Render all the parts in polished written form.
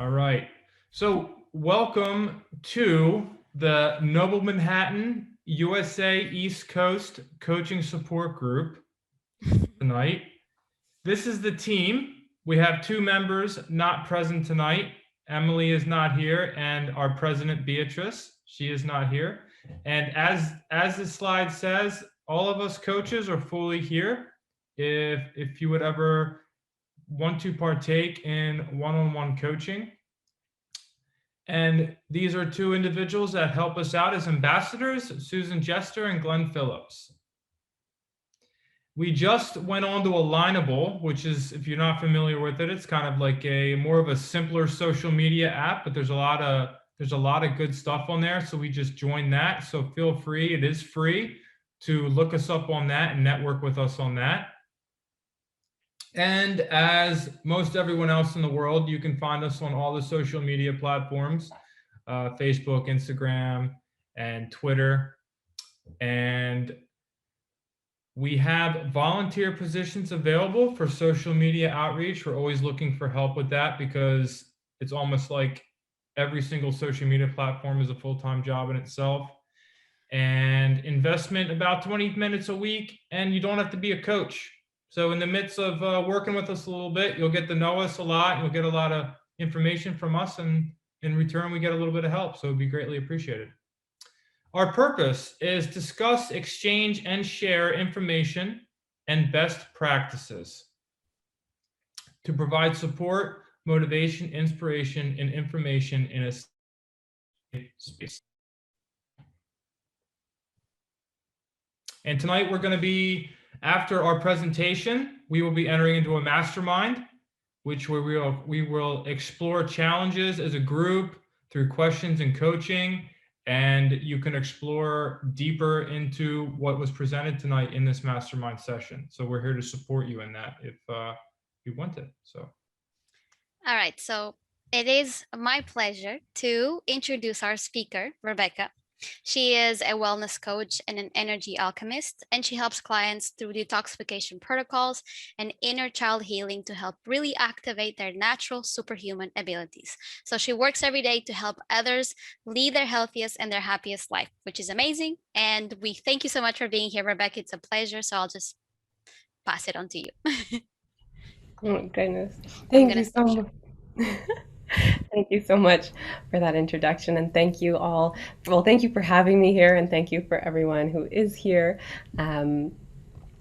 All right. So welcome to the Noble Manhattan USA East Coast Coaching Support Group tonight. This is the team. We have two members not present tonight. Emily is not here, and our president Beatrice, she is not here. And as the slide says, all of us coaches are fully here. If you would ever want to partake in one-on-one coaching. And these are two individuals that help us out as ambassadors, Susan Jester and Glenn Phillips. We just went on to Alignable, which is, if you're not familiar with it, it's kind of like a more of a simpler social media app, but there's a lot of good stuff on there. So we just joined that. So feel free, it is free to look us up on that and network with us on that. And as most everyone else in the world, you can find us on all the social media platforms, Facebook, Instagram, and Twitter. And we have volunteer positions available for social media outreach. We're always looking for help with that because it's almost like every single social media platform is a full-time job in itself. And investment about 20 minutes a week, and you don't have to be a coach. So in the midst of working with us a little bit, you'll get to know us a lot. You'll get a lot of information from us, and in return, we get a little bit of help. So it'd be greatly appreciated. Our purpose is discuss, exchange, and share information and best practices to provide support, motivation, inspiration, and information in a safe space. And tonight we're going to be, after our presentation, we will be entering into a mastermind, which we will explore challenges as a group through questions and coaching, and you can explore deeper into what was presented tonight in this mastermind session. So we're here to support you in that if you want it. So. All right, so it is my pleasure to introduce our speaker, Rebecca. She is a wellness coach and an energy alchemist, and she helps clients through detoxification protocols and inner child healing to help really activate their natural superhuman abilities. So she works every day to help others lead their healthiest and their happiest life, which is amazing. And we thank you so much for being here, Rebecca. It's a pleasure. So I'll just pass it on to you. Oh, goodness. Thank you so much. Thank you so much for that introduction, and thank you all. Well, thank you for having me here, and thank you for everyone who is here. I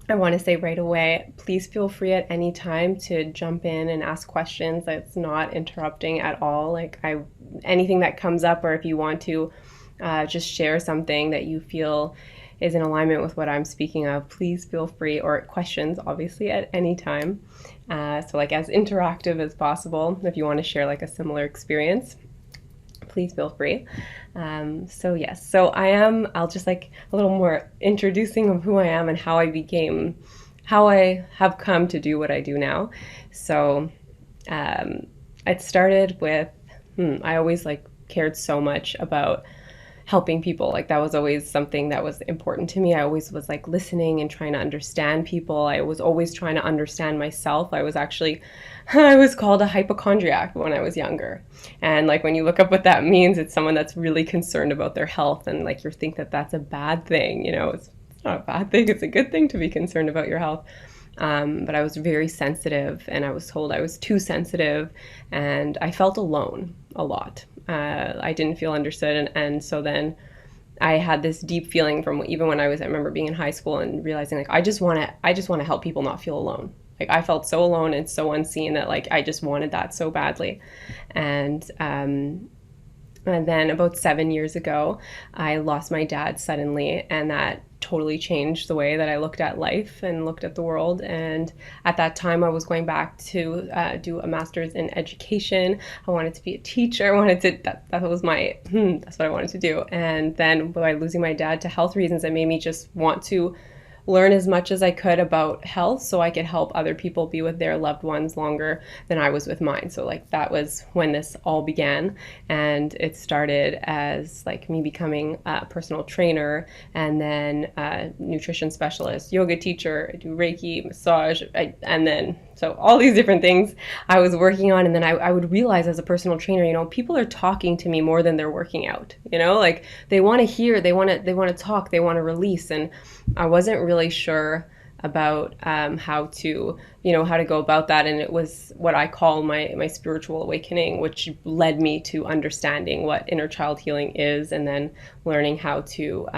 want to say right away, please feel free at any time to jump in and ask questions. It's not interrupting at all. Anything that comes up, or if you want to just share something that you feel is in alignment with what I'm speaking of, please feel free, or questions, obviously, at any time. So as interactive as possible. If you want to share a similar experience, please feel free. So I'll just a little more introducing of who I am and how I have come to do what I do now. So it started with, I always cared so much about helping people. That was always something that was important to me. I always was listening and trying to understand people. I was always trying to understand myself. I was called a hypochondriac when I was younger. And when you look up what that means, it's someone that's really concerned about their health, and you think that that's a bad thing. It's not a bad thing. It's a good thing to be concerned about your health. But I was very sensitive, and I was told I was too sensitive, and I felt alone a lot. I didn't feel understood, and so then I had this deep feeling from even when I remember being in high school and realizing I just want to help people not feel alone. I felt so alone and so unseen that I just wanted that so badly. And then about 7 years ago, I lost my dad suddenly, and that totally changed the way that I looked at life and looked at the world. And at that time, I was going back to do a master's in education. I wanted to be a teacher. That was that's what I wanted to do. And then by losing my dad to health reasons, it made me just want to learn as much as I could about health so I could help other people be with their loved ones longer than I was with mine. So like that was when this all began, and it started as like me becoming a personal trainer, and then a nutrition specialist, yoga teacher, I do Reiki, massage, and then so all these different things I was working on. And then I would realize as a personal trainer, you know, people are talking to me more than they're working out, you know, like they want to hear, they want to talk, they want to release. And I wasn't really sure about how to go about that. And it was what I call my spiritual awakening, which led me to understanding what inner child healing is, and then learning how to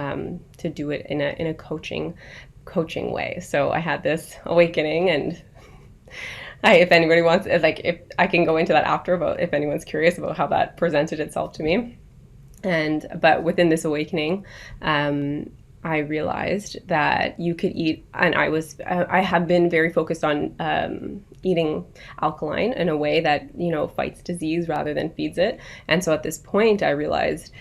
do it in a coaching way. So I had this awakening, and if anybody wants, like, if I can go into that after, about if anyone's curious about how that presented itself to me. But within this awakening, I realized that you could eat, and I have been very focused on eating alkaline in a way that, you know, fights disease rather than feeds it. And so at this point, I realized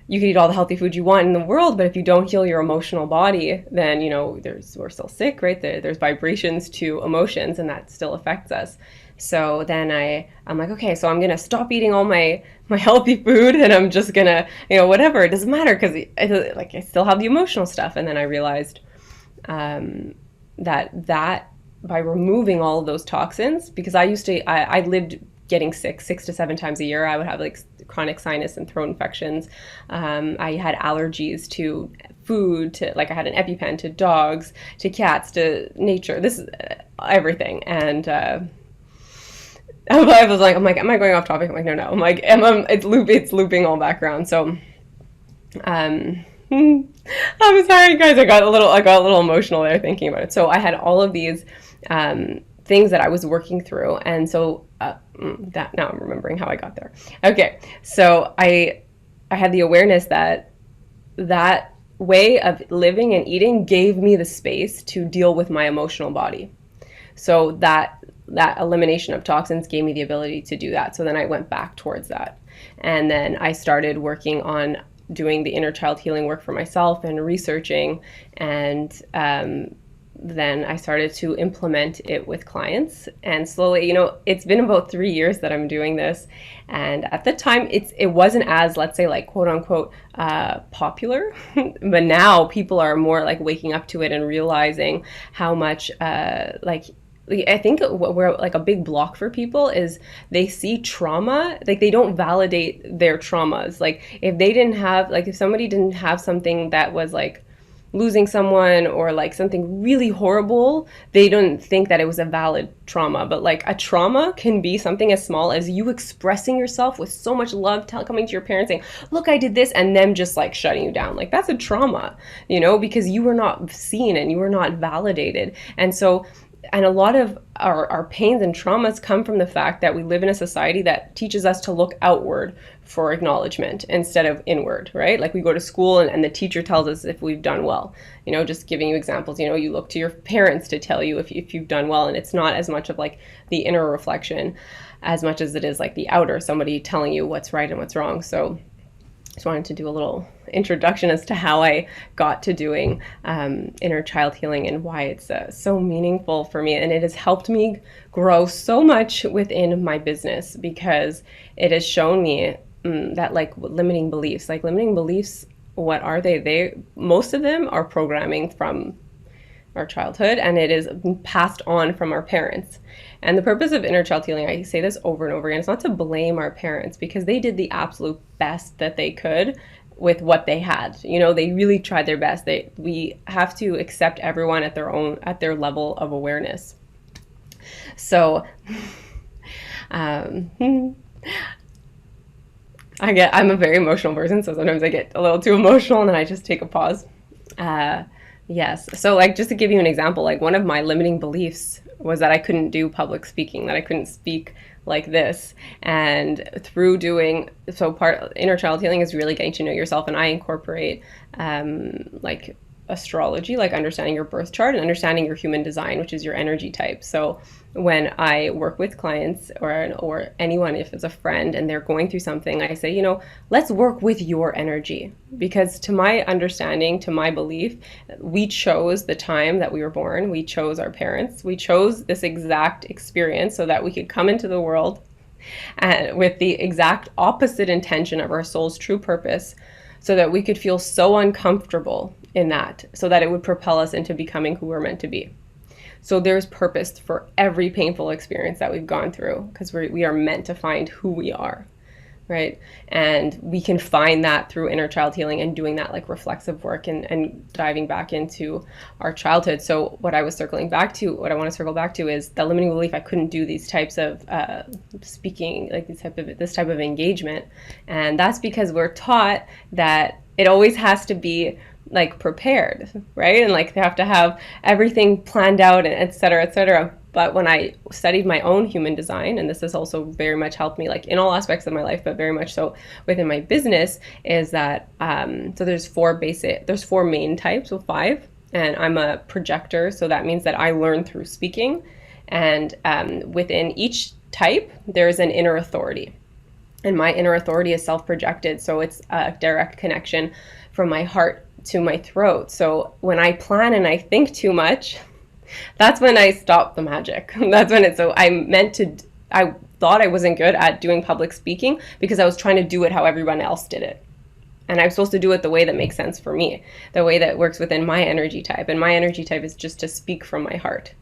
you can eat all the healthy food you want in the world, but if you don't heal your emotional body, then, you know, we're still sick, right? There's vibrations to emotions, and that still affects us. So then I'm like, okay, so I'm going to stop eating all my healthy food, and I'm just going to, you know, whatever, it doesn't matter, because I still have the emotional stuff. And then I realized that by removing all of those toxins, because I lived getting sick 6 to 7 times a year. I would have like chronic sinus and throat infections. I had allergies to food, to like I had an EpiPen, to dogs, to cats, to nature. This is everything. And I was like, am I going off topic? I'm like, no. I'm like, it's looping all back around. So, I'm sorry, guys. I got a little emotional there thinking about it. So I had all of these things that I was working through, and so that now I'm remembering how I got there. Okay, so I had the awareness that way of living and eating gave me the space to deal with my emotional body. So that elimination of toxins gave me the ability to do that. So then I went back towards that, and then I started working on doing the inner child healing work for myself and researching, and then I started to implement it with clients. And slowly, you know, it's been about 3 years that I'm doing this. And at the time, it wasn't as, let's say, like, quote unquote, popular. But now people are more like waking up to it and realizing how much, I think where like a big block for people is they see trauma, like they don't validate their traumas. Like if somebody didn't have something that was like losing someone or like something really horrible, they don't think that it was a valid trauma. But like a trauma can be something as small as you expressing yourself with so much love, coming to your parents saying, look, I did this, and them just like shutting you down. Like that's a trauma, you know, because you were not seen and you were not validated. And a lot of our pains and traumas come from the fact that we live in a society that teaches us to look outward for acknowledgement instead of inward, right? Like we go to school and the teacher tells us if we've done well. You know, just giving you examples, you know, you look to your parents to tell you if you've done well, and it's not as much of like the inner reflection as much as it is like the outer, somebody telling you what's right and what's wrong. So just wanted to do a little introduction as to how I got to doing inner child healing and why it's so meaningful for me. And it has helped me grow so much within my business, because it has shown me that like limiting beliefs, what are they? Most of them are programming from our childhood, and it is passed on from our parents. And the purpose of inner child healing, I say this over and over again, it's not to blame our parents, because they did the absolute best that they could with what they had. You know, they really tried their best. We have to accept everyone at their level of awareness. So I'm a very emotional person, so sometimes I get a little too emotional and then I just take a pause. Yes. So like, just to give you an example, like one of my limiting beliefs was that I couldn't do public speaking, that I couldn't speak like this. And through inner child healing is really getting to know yourself. And I incorporate like astrology, like understanding your birth chart and understanding your human design, which is your energy type. So when I work with clients or anyone, if it's a friend and they're going through something, I say, let's work with your energy, because to my understanding, to my belief, we chose the time that we were born. We chose our parents. We chose this exact experience so that we could come into the world and with the exact opposite intention of our soul's true purpose, so that we could feel so uncomfortable in that, so that it would propel us into becoming who we're meant to be. So there's purpose for every painful experience that we've gone through, because we are meant to find who we are, right? And we can find that through inner child healing and doing that like reflexive work and diving back into our childhood. So what I want to circle back to is the limiting belief I couldn't do these types of speaking, like this type of engagement. And that's because we're taught that it always has to be like prepared, right? And like they have to have everything planned out, and et cetera, et cetera. But when I studied my own human design, and this has also very much helped me like in all aspects of my life, but very much so within my business, is that so there's four main types, well, 5, and I'm a projector, so that means that I learn through speaking, and within each type there's an inner authority, and my inner authority is self-projected, so it's a direct connection from my heart to my throat. So when I plan and I think too much, that's when I stop the magic. That's when I thought I wasn't good at doing public speaking because I was trying to do it how everyone else did it. And I'm supposed to do it the way that makes sense for me, the way that works within my energy type. And my energy type is just to speak from my heart.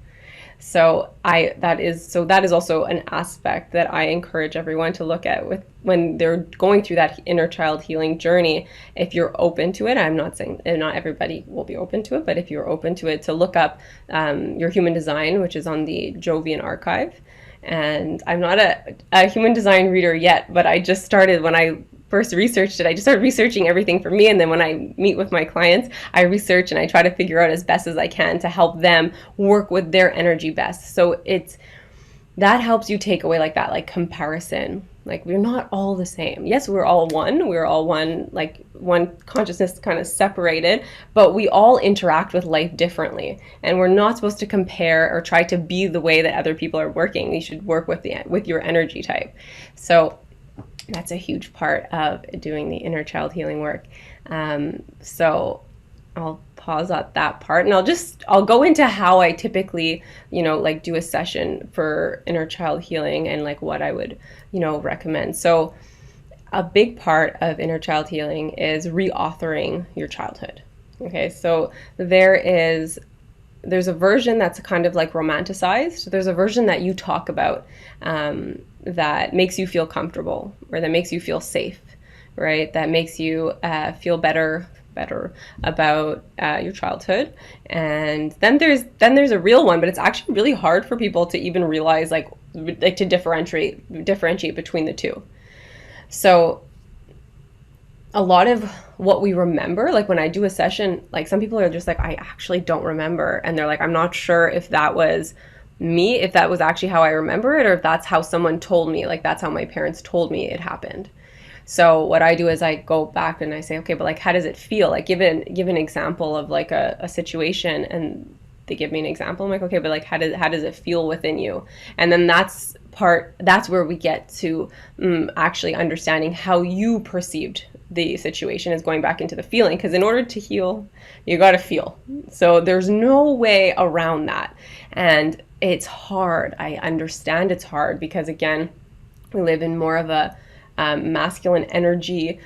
So that is also an aspect that I encourage everyone to look at when they're going through that inner child healing journey. If you're open to it, I'm not saying not everybody will be open to it, but if you're open to it, to look up your human design, which is on the Jovian archive. And I'm not a human design reader yet, but I just started when I first researched it. I just started researching everything for me, and then when I meet with my clients, I research and I try to figure out as best as I can to help them work with their energy best. So that helps you take away like that, like comparison. Like we're not all the same. Yes, we're all one, like one consciousness kind of separated, but we all interact with life differently. And we're not supposed to compare or try to be the way that other people are working. You should work with your energy type. So that's a huge part of doing the inner child healing work. So I'll pause at that part, and I'll go into how I typically, like do a session for inner child healing and like what I would, recommend. So a big part of inner child healing is reauthoring your childhood. Okay. So there's a version that's kind of like romanticized. There's a version that you talk about that makes you feel comfortable, or that makes you feel safe, right? That makes you feel better about your childhood. And then there's a real one, but it's actually really hard for people to even realize, like to differentiate between the two. So a lot of what we remember, like when I do a session, like some people are just like, I actually don't remember. And they're like, I'm not sure if that was me, if that was actually how I remember it, or if that's how someone told me, like that's how my parents told me it happened. So what I do is I go back and I say, okay, but like, how does it feel? Like give an example of like a situation, and they give me an example. I'm like, okay, but like, how does it feel within you? And then that's where we get to actually understanding how you perceived the situation, is going back into the feeling. Because in order to heal, you got to feel. So there's no way around that. And it's hard. I understand it's hard because, again, we live in more of a masculine energy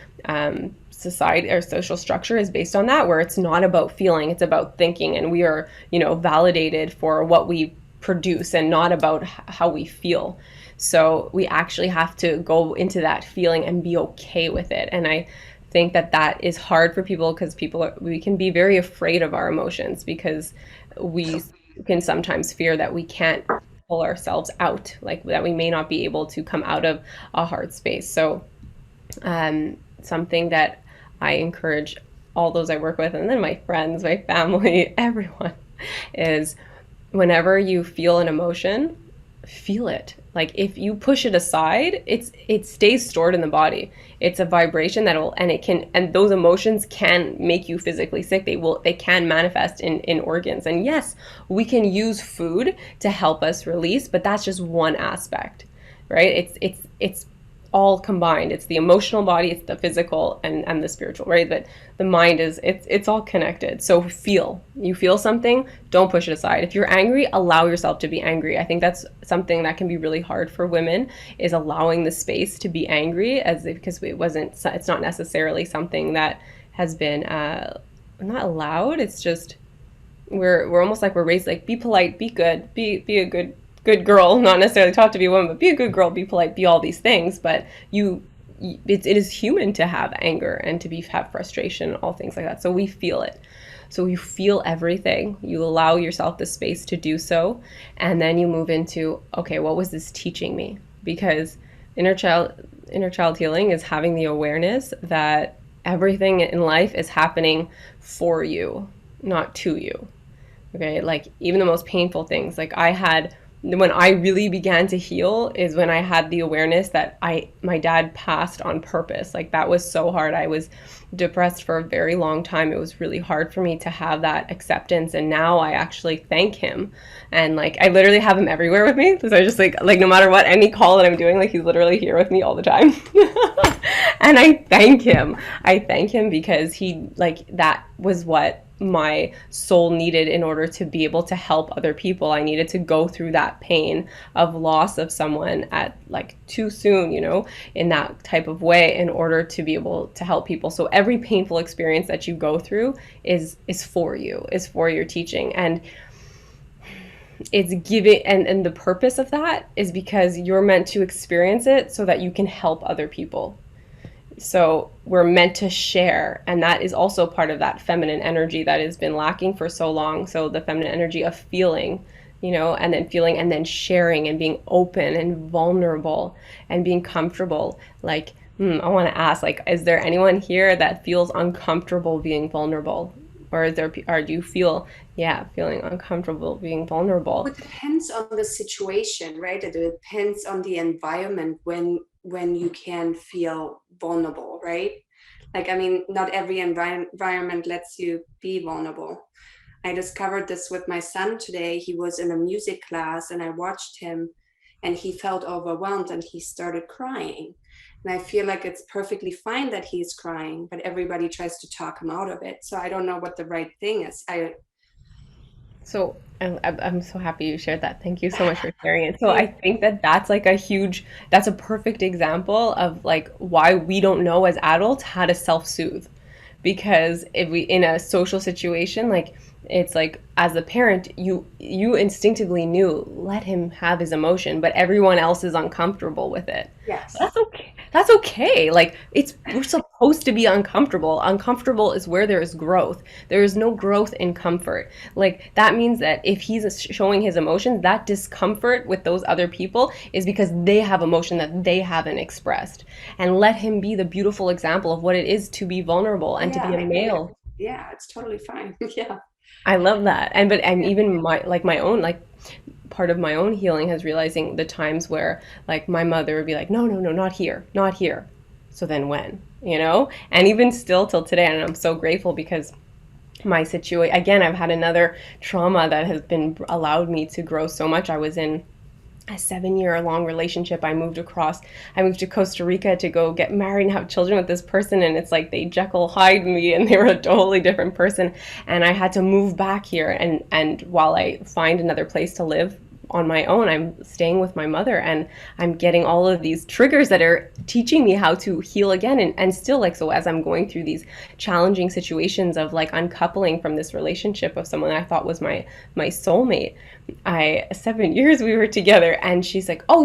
society. Our social structure is based on that, where it's not about feeling, it's about thinking. And we are, validated for what we produce and not about how we feel. So we actually have to go into that feeling and be okay with it. And I think that is hard for people, because we can be very afraid of our emotions, because we can sometimes fear that we can't pull ourselves out, like that we may not be able to come out of a hard space. So something that I encourage all those I work with, and then my friends, my family, everyone, is whenever you feel an emotion, feel it. Like if you push it aside, it stays stored in the body. It's a vibration and those emotions can make you physically sick. They can manifest in organs. And yes, we can use food to help us release, but that's just one aspect, right? It's all combined. It's the emotional body, it's the physical and the spiritual, right? But the mind it's all connected. So you feel something, don't push it aside. If you're angry, allow yourself to be angry. I think that's something that can be really hard for women, is allowing the space to be angry, because it's not necessarily something that has been not allowed. It's just we're almost like we're raised like, be polite, be good, be a good girl, not necessarily taught to be a woman, but be a good girl, be polite, be all these things. But it is human to have anger and to have frustration, all things like that. So we feel it. So you feel everything. You allow yourself the space to do so. And then you move into, okay, what was this teaching me? Because inner child healing is having the awareness that everything in life is happening for you, not to you. Okay, like even the most painful things, like when I really began to heal is when I had the awareness that my dad passed on purpose. Like that was so hard. I was depressed for a very long time. It was really hard for me to have that acceptance. And now I actually thank him. And like, I literally have him everywhere with me. So I just like no matter what, any call that I'm doing, like he's literally here with me all the time. And I thank him. Because that was what my soul needed in order to be able to help other people. I needed to go through that pain of loss of someone at like too soon, in that type of way, in order to be able to help people. So every painful experience that you go through is for you, is for your teaching. And it's giving, and the purpose of that is because you're meant to experience it so that you can help other people. So we're meant to share, and that is also part of that feminine energy that has been lacking for so long. So the feminine energy of feeling, and then sharing and being open and vulnerable and being comfortable. Like, I want to ask, like, is there anyone here that feels uncomfortable being vulnerable? Or do you feel, feeling uncomfortable being vulnerable? It depends on the situation, right? It depends on the environment when you can feel vulnerable, right? Like, I mean, not every environment lets you be vulnerable. I discovered this with my son today. He was in a music class and I watched him and he felt overwhelmed and he started crying. And I feel like it's perfectly fine that he's crying, but everybody tries to talk him out of it. So I don't know what the right thing is. So I'm so happy you shared that. Thank you so much for sharing it. So I think that's like that's a perfect example of like why we don't know as adults how to self-soothe. Because if we, in a social situation, like it's like as a parent, you instinctively knew, let him have his emotion, but everyone else is uncomfortable with it. Yes. That's okay. That's okay. Like we're supposed to be uncomfortable. Uncomfortable is where there is growth. There is no growth in comfort. Like that means that if he's showing his emotions, that discomfort with those other people is because they have emotion that they haven't expressed. And let him be the beautiful example of what it is to be vulnerable and to be a male. Yeah, it's totally fine. Yeah. I love that. And even my own, like part of my own healing has realizing the times where like my mother would be like, no, not here, not here. So then when, and even still till today. And I'm so grateful because my situation, again, I've had another trauma that has been allowed me to grow so much. I was in a 7-year-long relationship. I moved to Costa Rica to go get married and have children with this person, and it's like they Jekyll Hyde me and they were a totally different person, and I had to move back here, and while I find another place to live on my own, I'm staying with my mother, and I'm getting all of these triggers that are teaching me how to heal again. And still, like, so as I'm going through these challenging situations of like uncoupling from this relationship of someone I thought was my soulmate, 7 years we were together, and she's like, oh,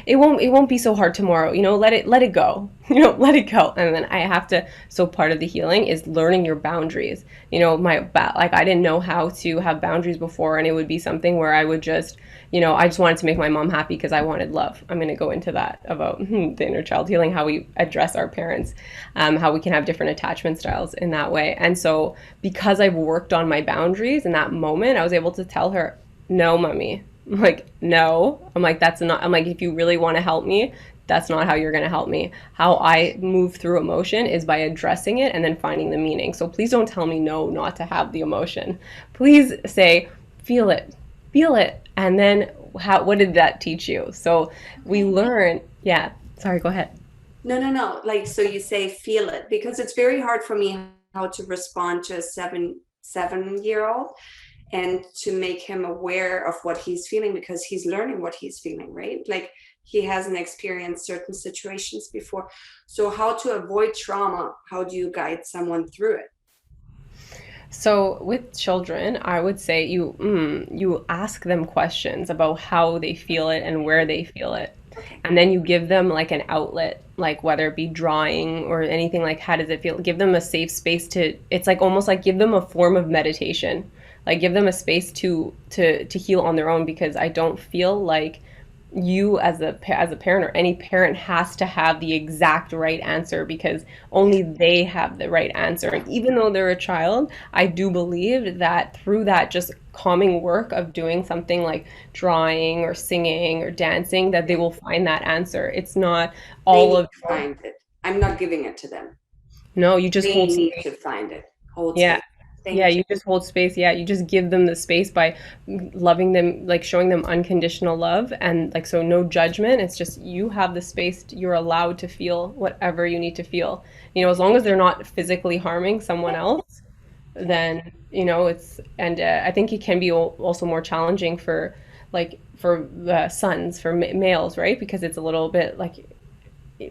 it won't be so hard tomorrow, let it go, let it go. And then I have to, so part of the healing is learning your boundaries. I didn't know how to have boundaries before, and it would be something where I would just, I just wanted to make my mom happy because I wanted love. I'm going to go into that about the inner child healing, how we address our parents, how we can have different attachment styles in that way. And so because I've worked on my boundaries in that moment, I was able to tell her, no, mommy, I'm like, no. I'm like, that's not, I'm like, if you really want to help me, that's not how you're going to help me. How I move through emotion is by addressing it and then finding the meaning. So please don't tell me no, not to have the emotion. Please say, feel it. And then what did that teach you? So we learn, yeah. Sorry, go ahead. No. Like, so you say feel it, because it's very hard for me how to respond to a seven-year-old and to make him aware of what he's feeling, because he's learning what he's feeling, right? Like, he hasn't experienced certain situations before. So how to avoid trauma? How do you guide someone through it? So with children, I would say you ask them questions about how they feel it and where they feel it. Okay. And then you give them like an outlet, like whether it be drawing or anything, like how does it feel? Give them a safe space to, it's like almost like give them a form of meditation. Like give them a space to heal on their own, because I don't feel like you as a parent or any parent has to have the exact right answer, because only they have the right answer. And even though they're a child, I do believe that through that just calming work of doing something like drawing or singing or dancing, that they will find that answer. It's not all of find it. I'm not giving it to them. No, you just they need to find it. Hold space. Yeah, you just hold space. Yeah, you just give them the space by loving them, like showing them unconditional love, and like, so no judgment. It's just you have the space. You're allowed to feel whatever you need to feel. You know, as long as they're not physically harming someone else, then, you know, it's, and I think it can be also more challenging for sons, for males, right? Because it's a little bit like,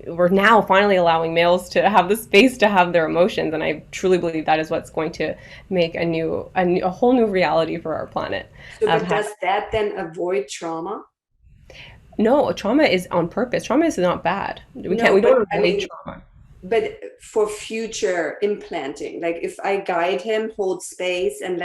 we're now finally allowing males to have the space to have their emotions, and I truly believe that is what's going to make a whole new reality for our planet. So, but does that then avoid trauma? No, trauma is on purpose. Trauma is not bad. We don't avoid trauma. But for future implanting, like if I guide him, hold space, and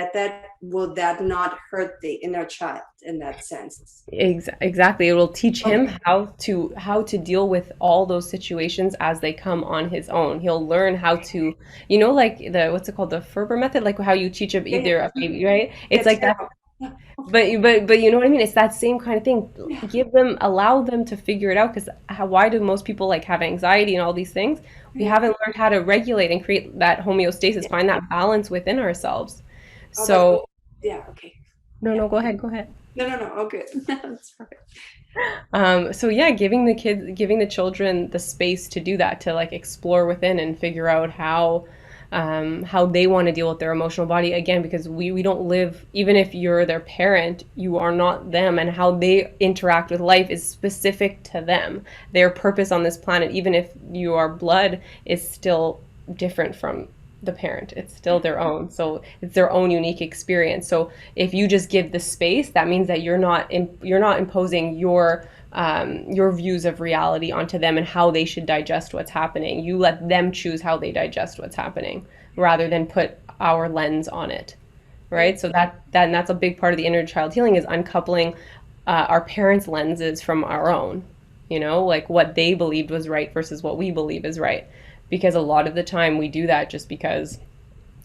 will that not hurt the inner child in that sense? Exactly. It will teach him how to deal with all those situations as they come on his own. He'll learn how to, you know, like what's it called? The Ferber method, like how you teach a baby, right? It's like that. But you know what I mean? It's that same kind of thing. Allow them to figure it out, because why do most people like have anxiety and all these things? We haven't learned how to regulate and create that homeostasis, find that balance within ourselves. So okay. No, go ahead. No, oh good. That's perfect. So yeah, giving the children the space to do that, to like explore within and figure out how they want to deal with their emotional body, again, because we don't live, even if you're their parent, you are not them, and how they interact with life is specific to them. Their purpose on this planet, even if you are blood, is still different from the parent. It's still their own, so it's their own unique experience. So if you just give the space, that means that you're not imposing your views of reality onto them and how they should digest what's happening. You let them choose how they digest what's happening, rather than put our lens on it, right? So that's a big part of the inner child healing, is uncoupling our parents' lenses from our own, you know, like what they believed was right versus what we believe is right. Because a lot of the time we do that just because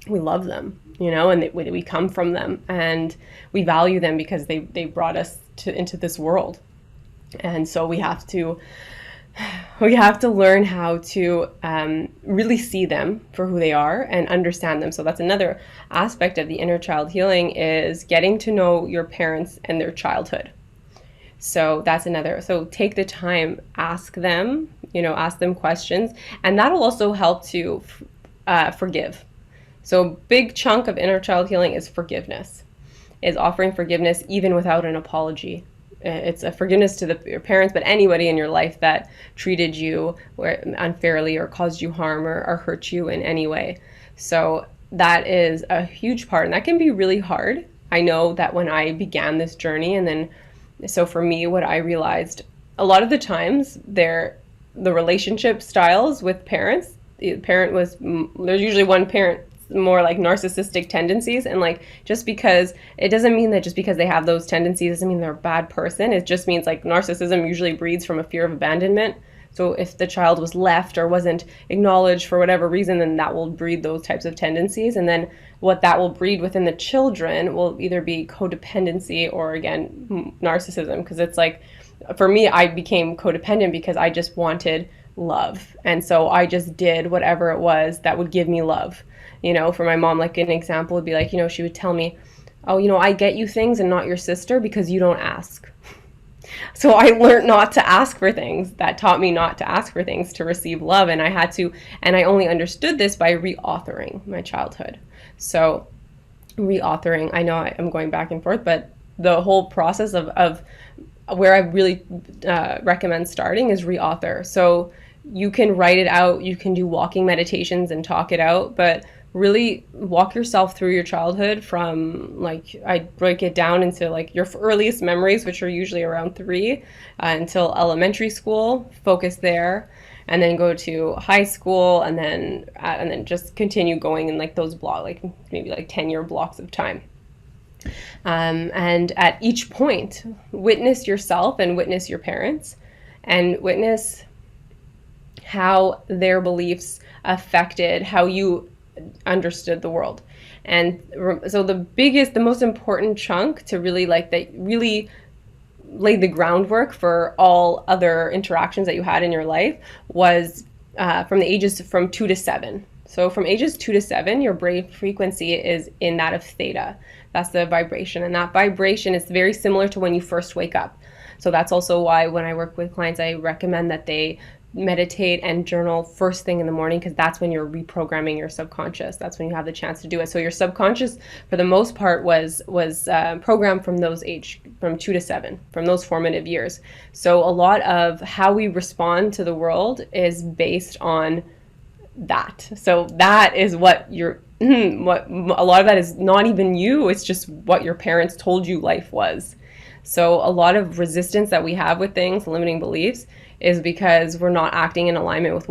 we love them, you know, and we come from them and we value them because they brought us into this world. And so we have to learn how to really see them for who they are and understand them. So that's another aspect of the inner child healing, is getting to know your parents and their childhood. So that's another. So take the time, ask them questions, and that'll also help to forgive. So a big chunk of inner child healing is forgiveness, is offering forgiveness even without an apology. It's a forgiveness to your parents, but anybody in your life that treated you unfairly or caused you harm or hurt you in any way. So that is a huge part, and that can be really hard. I know that when I began this journey, and then, so for me, what I realized, a lot of the times the relationship styles with parents, there's usually one parent more like narcissistic tendencies, and like, just because it doesn't mean that just because they have those tendencies doesn't mean they're a bad person. It just means like narcissism usually breeds from a fear of abandonment. So if the child was left or wasn't acknowledged for whatever reason, then that will breed those types of tendencies. And then what that will breed within the children will either be codependency or, again, narcissism. Because it's like, for me, I became codependent because I just wanted love. And so I just did whatever it was that would give me love. You know, for my mom, like an example would be like, you know, she would tell me, oh, you know, I get you things and not your sister because you don't ask. So I learned not to ask for things. That taught me not to ask for things to receive love. And I only understood this by reauthoring my childhood. So reauthoring, I know I'm going back and forth, but the whole process of where I really recommend starting is reauthor. So you can write it out, you can do walking meditations and talk it out, but really walk yourself through your childhood from, like, I break it down into like your earliest memories, which are usually around 3 until elementary school, focus there, and then go to high school, and then just continue going in like those like maybe like 10-year blocks of time. And at each point, witness yourself and witness your parents and witness how their beliefs affected how you understood the world. And so the most important chunk to really really lay the groundwork for all other interactions that you had in your life was from the ages from 2 to 7. So from ages 2 to 7, your brain frequency is in that of theta. That's the vibration. And that vibration is very similar to when you first wake up. So that's also why when I work with clients, I recommend that they meditate and journal first thing in the morning, because that's when you're reprogramming your subconscious. That's when you have the chance to do it. So your subconscious, for the most part, was programmed from those from 2 to 7, from those formative years. So a lot of how we respond to the world is based on that. So that is what what a lot of that is not even you. It's just what your parents told you life was. So a lot of resistance that we have with things, limiting beliefs, is because we're not acting in alignment with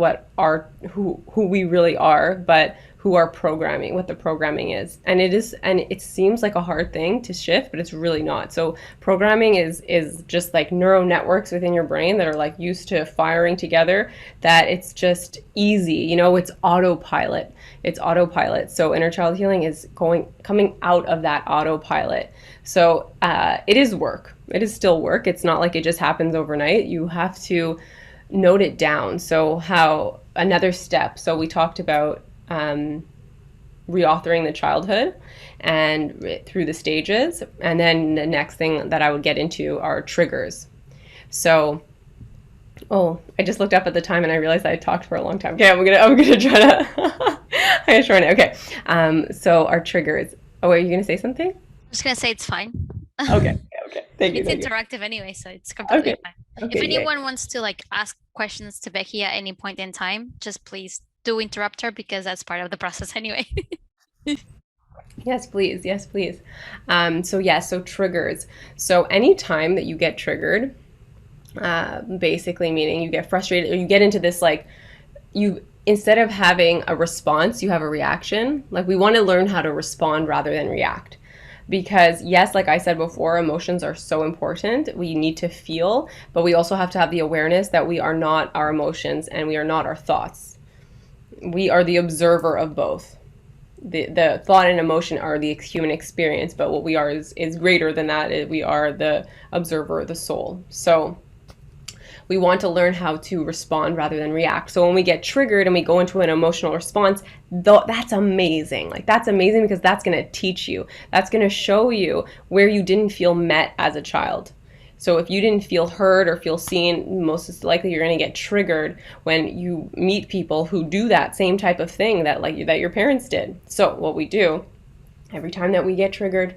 who we really are, but who our programming, what the programming is. And it seems like a hard thing to shift, but it's really not. So programming is just like neural networks within your brain that are like used to firing together, that it's just easy, you know, it's autopilot. So inner child healing is coming out of that autopilot. So it is work. It is still work. It's not like it just happens overnight. You have to note it down. So another step. So we talked about reauthoring the childhood and through the stages. And then the next thing that I would get into are triggers. So, I just looked up at the time and I realized I had talked for a long time. Okay, I'm gonna try to. Okay. So our triggers. Oh, are you gonna say something? I'm just gonna say it's fine. Okay. Thank you. It's interactive anyway, so it's completely fine. Okay, if anyone wants to like ask questions to Becky at any point in time, just please do interrupt her, because that's part of the process anyway. Yes, please. So triggers. So anytime that you get triggered, basically meaning you get frustrated or you get into this, like, instead of having a response, you have a reaction. Like, we want to learn how to respond rather than react. Because yes, like I said before, emotions are so important. We need to feel, but we also have to have the awareness that we are not our emotions and we are not our thoughts. We are the observer of both. The thought and emotion are the human experience, but what we are is greater than that. We are the observer, the soul. So we want to learn how to respond rather than react. So when we get triggered and we go into an emotional response, that's amazing. Like, that's amazing, because that's going to teach you. That's going to show you where you didn't feel met as a child. So if you didn't feel heard or feel seen, most likely you're going to get triggered when you meet people who do that same type of thing that your parents did. So what we do, every time that we get triggered,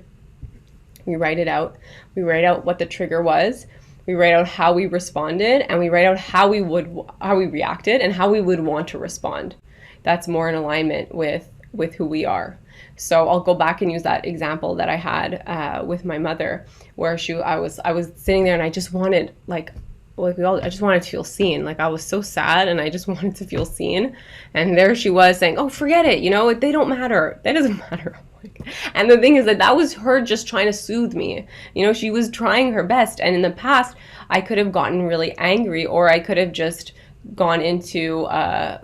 we write it out. We write out what the trigger was. We write out how we responded, and we write out how we reacted and how we would want to respond. That's more in alignment with who we are. So I'll go back and use that example that I had with my mother, where I was sitting there and I just wanted, I just wanted to feel seen. Like, I was so sad and I just wanted to feel seen. And there she was saying, "Oh, forget it. You know, they don't matter. That doesn't matter." And the thing is that was her just trying to soothe me. You know, she was trying her best. And in the past, I could have gotten really angry, or I could have just gone into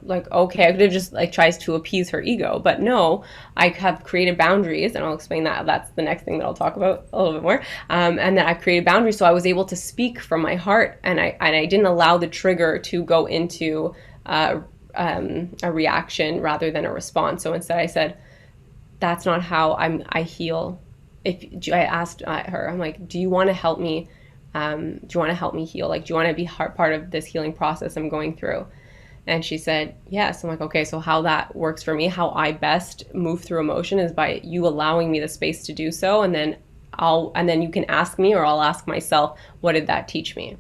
like, okay, I could have just like tries to appease her ego, but no, I have created boundaries, and I'll explain that. That's the next thing that I'll talk about a little bit more. And then I've created boundaries, so I was able to speak from my heart, and I didn't allow the trigger to go into a reaction rather than a response. So instead, I said, "That's not how I heal." I asked her, I'm like, "Do you want to help me? Do you want to help me heal? Like, do you want to be part of this healing process I'm going through?" And she said, yes. I'm like, okay, so how that works for me, how I best move through emotion is by you allowing me the space to do so. And then you can ask me, or I'll ask myself, what did that teach me?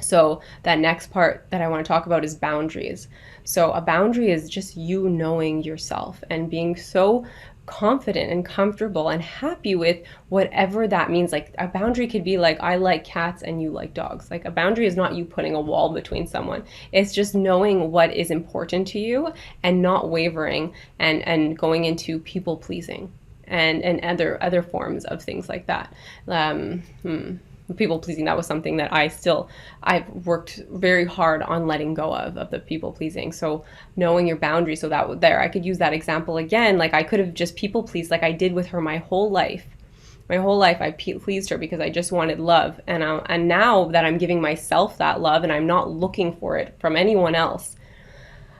So that next part that I want to talk about is boundaries. So a boundary is just you knowing yourself and being so confident and comfortable and happy with whatever that means. Like a boundary could be like, I like cats and you like dogs. Like a boundary is not you putting a wall between someone. It's just knowing what is important to you and not wavering and going into people pleasing and other forms of things like that. People pleasing, that was something that I've worked very hard on letting go of the people pleasing. So knowing your boundaries, so that there, I could use that example again. Like I could have just people pleased like I did with her my whole life. My whole life I pleased her because I just wanted love. And now that I'm giving myself that love and I'm not looking for it from anyone else,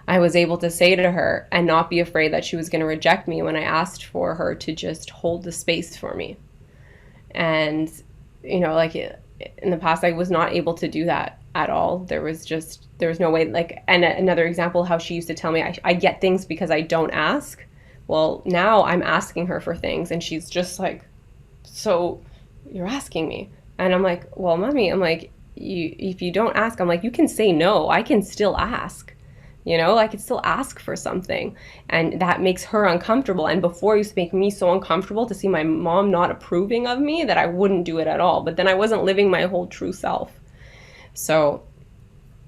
I was able to say to her and not be afraid that she was going to reject me when I asked for her to just hold the space for me. And like in the past, I was not able to do that at all. There was no way. Like, and another example, how she used to tell me, I get things because I don't ask. Well, now I'm asking her for things, and she's just like, so you're asking me? And I'm like, well, mommy, I'm like, if you don't ask, I'm like, you can say no. I can still ask. I could still ask for something, and that makes her uncomfortable. And before, it used to make me so uncomfortable to see my mom not approving of me that I wouldn't do it at all. But then I wasn't living my whole true self. So,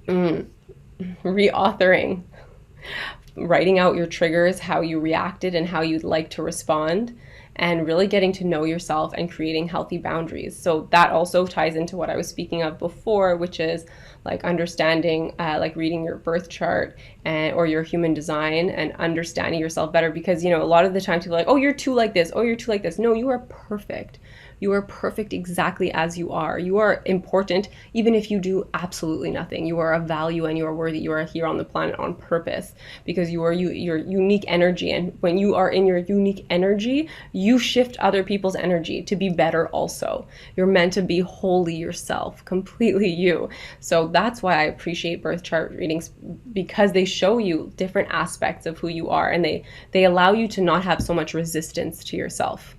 reauthoring, writing out your triggers, how you reacted and how you'd like to respond, and really getting to know yourself and creating healthy boundaries. So that also ties into what I was speaking of before, which is like understanding, like reading your birth chart or your human design and understanding yourself better. Because, a lot of the time people are like, oh, you're too like this. Oh, you're too like this. No, you are perfect. You are perfect exactly as you are. You are important, even if you do absolutely nothing. You are of value and you are worthy. You are here on the planet on purpose because you are your unique energy. And when you are in your unique energy, you shift other people's energy to be better also. You're meant to be wholly yourself, completely you. So that's why I appreciate birth chart readings, because they show you different aspects of who you are, and they allow you to not have so much resistance to yourself.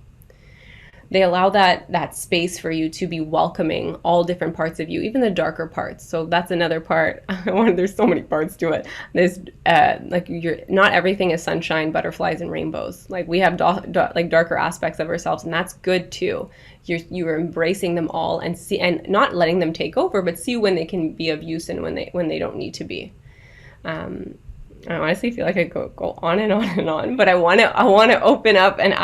They allow that space for you to be welcoming all different parts of you, even the darker parts. So that's another part. There's so many parts to it. There's not everything is sunshine, butterflies, and rainbows. Like we have like darker aspects of ourselves, and that's good too. You're embracing them all and not letting them take over, but see when they can be of use and when they don't need to be. I honestly feel like I go on and on and on, but I want to open up and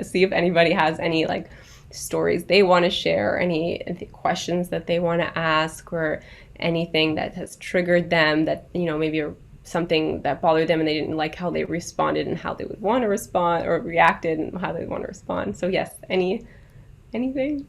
see if anybody has any like stories they want to share, any questions that they want to ask, or anything that has triggered them that maybe something that bothered them and they didn't like how they responded and how they would want to respond, or reacted and how they want to respond. So yes, anything.